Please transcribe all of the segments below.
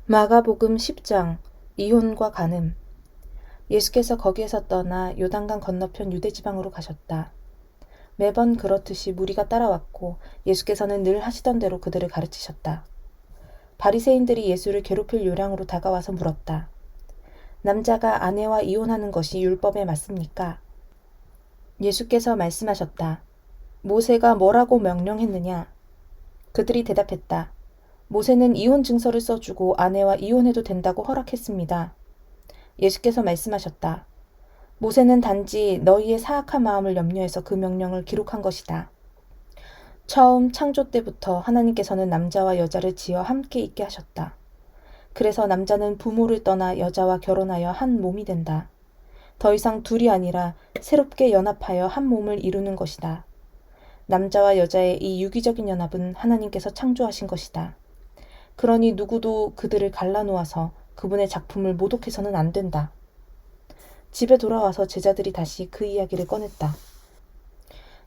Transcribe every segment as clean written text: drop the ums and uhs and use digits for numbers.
마가복음 10장 이혼과 간음. 예수께서 거기에서 떠나 요단강 건너편 유대지방으로 가셨다. 매번 그렇듯이 무리가 따라왔고 예수께서는 늘 하시던 대로 그들을 가르치셨다. 바리새인들이 예수를 괴롭힐 요량으로 다가와서 물었다. 남자가 아내와 이혼하는 것이 율법에 맞습니까? 예수께서 말씀하셨다. 모세가 뭐라고 명령했느냐? 그들이 대답했다. 모세는 이혼 증서를 써주고 아내와 이혼해도 된다고 허락했습니다. 예수께서 말씀하셨다. 모세는 단지 너희의 사악한 마음을 염려해서 그 명령을 기록한 것이다. 처음 창조 때부터 하나님께서는 남자와 여자를 지어 함께 있게 하셨다. 그래서 남자는 부모를 떠나 여자와 결혼하여 한 몸이 된다. 더 이상 둘이 아니라 새롭게 연합하여 한 몸을 이루는 것이다. 남자와 여자의 이 유기적인 연합은 하나님께서 창조하신 것이다. 그러니 누구도 그들을 갈라놓아서 그분의 작품을 모독해서는 안 된다. 집에 돌아와서 제자들이 다시 그 이야기를 꺼냈다.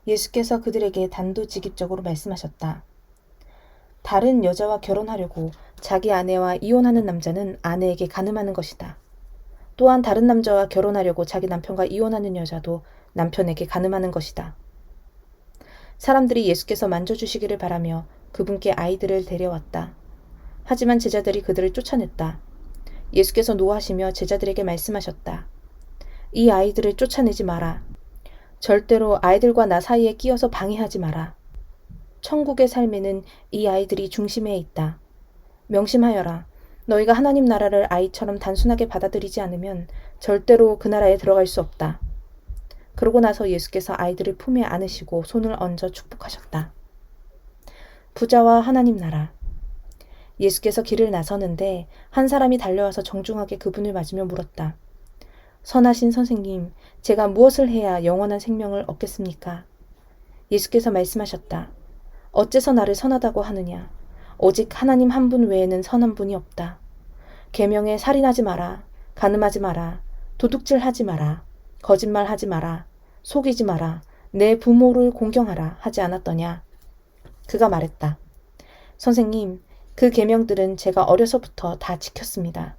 예수께서 그들에게 단도직입적으로 말씀하셨다. 다른 여자와 결혼하려고 자기 아내와 이혼하는 남자는 아내에게 간음하는 것이다. 또한 다른 남자와 결혼하려고 자기 남편과 이혼하는 여자도 남편에게 간음하는 것이다. 사람들이 예수께서 만져주시기를 바라며 그분께 아이들을 데려왔다. 하지만 제자들이 그들을 쫓아냈다. 예수께서 노하시며 제자들에게 말씀하셨다. 이 아이들을 쫓아내지 마라. 절대로 아이들과 나 사이에 끼어서 방해하지 마라. 천국의 삶에는 이 아이들이 중심에 있다. 명심하여라. 너희가 하나님 나라를 아이처럼 단순하게 받아들이지 않으면 절대로 그 나라에 들어갈 수 없다. 그러고 나서 예수께서 아이들을 품에 안으시고 손을 얹어 축복하셨다. 부자와 하나님 나라. 예수께서 길을 나서는데 한 사람이 달려와서 정중하게 그분을 맞으며 물었다. 선하신 선생님, 제가 무엇을 해야 영원한 생명을 얻겠습니까? 예수께서 말씀하셨다. 어째서 나를 선하다고 하느냐? 오직 하나님 한 분 외에는 선한 분이 없다. 계명에 살인하지 마라, 간음하지 마라, 도둑질하지 마라, 거짓말하지 마라, 속이지 마라, 내 부모를 공경하라 하지 않았더냐? 그가 말했다. 선생님, 그 계명들은 제가 어려서부터 다 지켰습니다.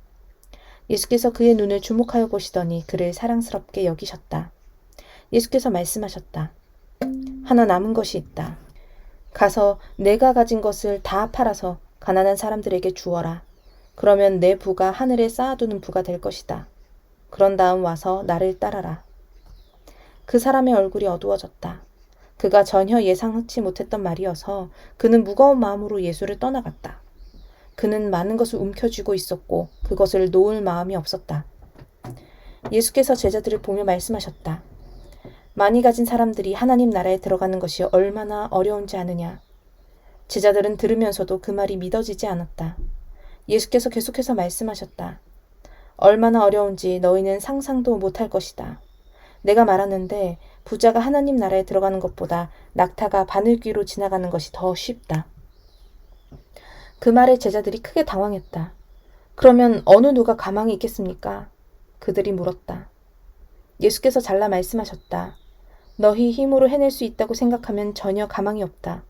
예수께서 그의 눈을 주목하여 보시더니 그를 사랑스럽게 여기셨다. 예수께서 말씀하셨다. 하나 남은 것이 있다. 가서 내가 가진 것을 다 팔아서 가난한 사람들에게 주어라. 그러면 내 부가 하늘에 쌓아두는 부가 될 것이다. 그런 다음 와서 나를 따라라. 그 사람의 얼굴이 어두워졌다. 그가 전혀 예상치 못했던 말이어서 그는 무거운 마음으로 예수를 떠나갔다. 그는 많은 것을 움켜쥐고 있었고 그것을 놓을 마음이 없었다. 예수께서 제자들을 보며 말씀하셨다. 많이 가진 사람들이 하나님 나라에 들어가는 것이 얼마나 어려운지 아느냐. 제자들은 들으면서도 그 말이 믿어지지 않았다. 예수께서 계속해서 말씀하셨다. 얼마나 어려운지 너희는 상상도 못할 것이다. 내가 말하는데 부자가 하나님 나라에 들어가는 것보다 낙타가 바늘귀로 지나가는 것이 더 쉽다. 그 말에 제자들이 크게 당황했다. 그러면 어느 누가 가망이 있겠습니까? 그들이 물었다. 예수께서 잘라 말씀하셨다. 너희 힘으로 해낼 수 있다고 생각하면 전혀 가망이 없다.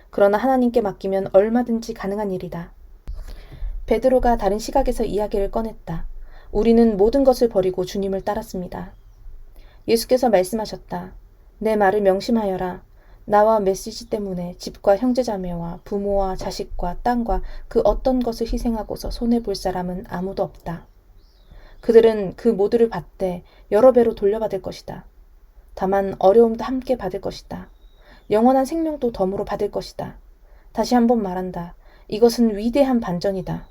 그러나 하나님께 맡기면 얼마든지 가능한 일이다. 베드로가 다른 시각에서 이야기를 꺼냈다. 우리는 모든 것을 버리고 주님을 따랐습니다. 예수께서 말씀하셨다. 내 말을 명심하여라. 나와 메시지 때문에 집과 형제자매와 부모와 자식과 땅과 그 어떤 것을 희생하고서 손해볼 사람은 아무도 없다. 그들은 그 모두를 받되 여러 배로 돌려받을 것이다. 다만 어려움도 함께 받을 것이다. 영원한 생명도 덤으로 받을 것이다. 다시 한번 말한다. 이것은 위대한 반전이다.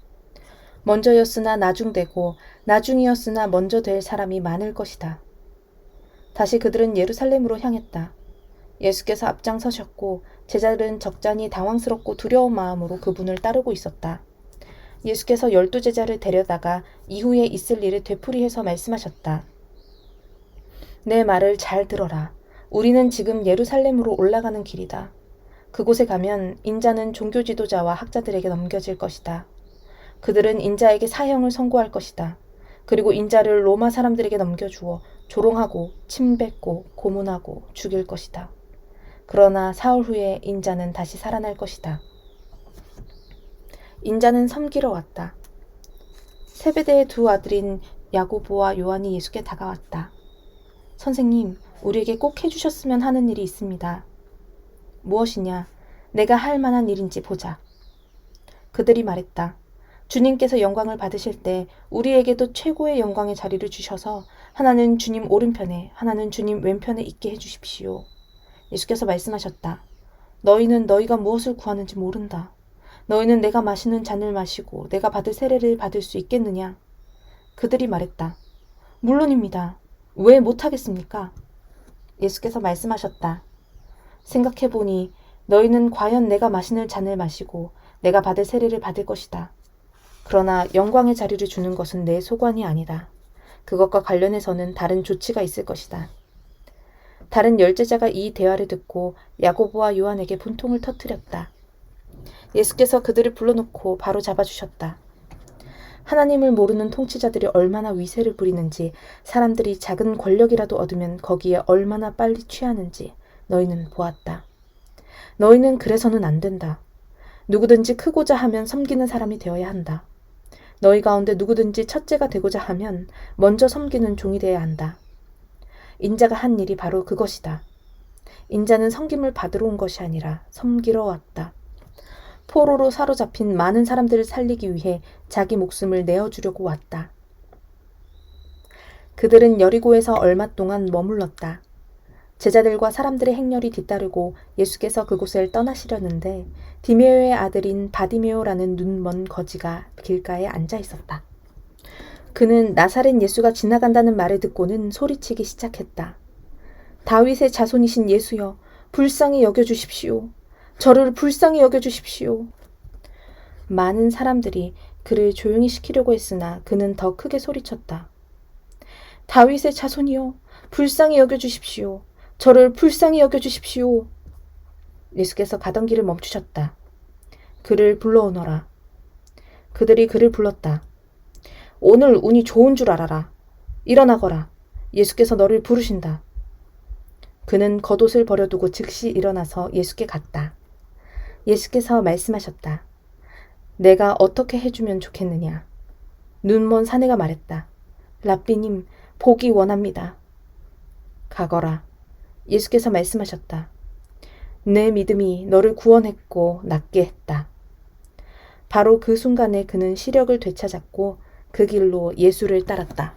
먼저였으나 나중되고 나중이었으나 먼저 될 사람이 많을 것이다. 다시 그들은 예루살렘으로 향했다. 예수께서 앞장서셨고 제자들은 적잖이 당황스럽고 두려운 마음으로 그분을 따르고 있었다. 예수께서 12 제자를 데려다가 이후에 있을 일을 되풀이해서 말씀하셨다. 내 말을 잘 들어라. 우리는 지금 예루살렘으로 올라가는 길이다. 그곳에 가면 인자는 종교 지도자와 학자들에게 넘겨질 것이다. 그들은 인자에게 사형을 선고할 것이다. 그리고 인자를 로마 사람들에게 넘겨주어 조롱하고 침뱉고 고문하고 죽일 것이다. 그러나 사흘 후에 인자는 다시 살아날 것이다. 인자는 섬기러 왔다. 세베대의 두 아들인 야고보와 요한이 예수께 다가왔다. 선생님, 우리에게 꼭 해주셨으면 하는 일이 있습니다. 무엇이냐? 내가 할 만한 일인지 보자. 그들이 말했다. 주님께서 영광을 받으실 때 우리에게도 최고의 영광의 자리를 주셔서 하나는 주님 오른편에, 하나는 주님 왼편에 있게 해주십시오. 예수께서 말씀하셨다. 너희는 너희가 무엇을 구하는지 모른다. 너희는 내가 마시는 잔을 마시고 내가 받을 세례를 받을 수 있겠느냐? 그들이 말했다. 물론입니다. 왜 못하겠습니까? 예수께서 말씀하셨다. 생각해보니 너희는 과연 내가 마시는 잔을 마시고 내가 받을 세례를 받을 것이다. 그러나 영광의 자리를 주는 것은 내 소관이 아니다. 그것과 관련해서는 다른 조치가 있을 것이다. 다른 열제자가 이 대화를 듣고 야고보와 요한에게 분통을 터뜨렸다. 예수께서 그들을 불러놓고 바로 잡아주셨다. 하나님을 모르는 통치자들이 얼마나 위세를 부리는지, 사람들이 작은 권력이라도 얻으면 거기에 얼마나 빨리 취하는지 너희는 보았다. 너희는 그래서는 안 된다. 누구든지 크고자 하면 섬기는 사람이 되어야 한다. 너희 가운데 누구든지 첫째가 되고자 하면 먼저 섬기는 종이 되어야 한다. 인자가 한 일이 바로 그것이다. 인자는 섬김을 받으러 온 것이 아니라 섬기러 왔다. 포로로 사로잡힌 많은 사람들을 살리기 위해 자기 목숨을 내어주려고 왔다. 그들은 여리고에서 얼마 동안 머물렀다. 제자들과 사람들의 행렬이 뒤따르고 예수께서 그곳을 떠나시려는데 디메오의 아들인 바디메오라는 눈먼 거지가 길가에 앉아 있었다. 그는 나사렛 예수가 지나간다는 말을 듣고는 소리치기 시작했다. 다윗의 자손이신 예수여, 불쌍히 여겨주십시오. 저를 불쌍히 여겨주십시오. 많은 사람들이 그를 조용히 시키려고 했으나 그는 더 크게 소리쳤다. 다윗의 자손이여, 불쌍히 여겨주십시오. 저를 불쌍히 여겨주십시오. 예수께서 가던 길을 멈추셨다. 그를 불러오너라. 그들이 그를 불렀다. 오늘 운이 좋은 줄 알아라. 일어나거라. 예수께서 너를 부르신다. 그는 겉옷을 버려두고 즉시 일어나서 예수께 갔다. 예수께서 말씀하셨다. 내가 어떻게 해주면 좋겠느냐? 눈먼 사내가 말했다. 랍비님, 보기 원합니다. 가거라. 예수께서 말씀하셨다. 내 믿음이 너를 구원했고 낫게 했다. 바로 그 순간에 그는 시력을 되찾았고 그 길로 예수를 따랐다.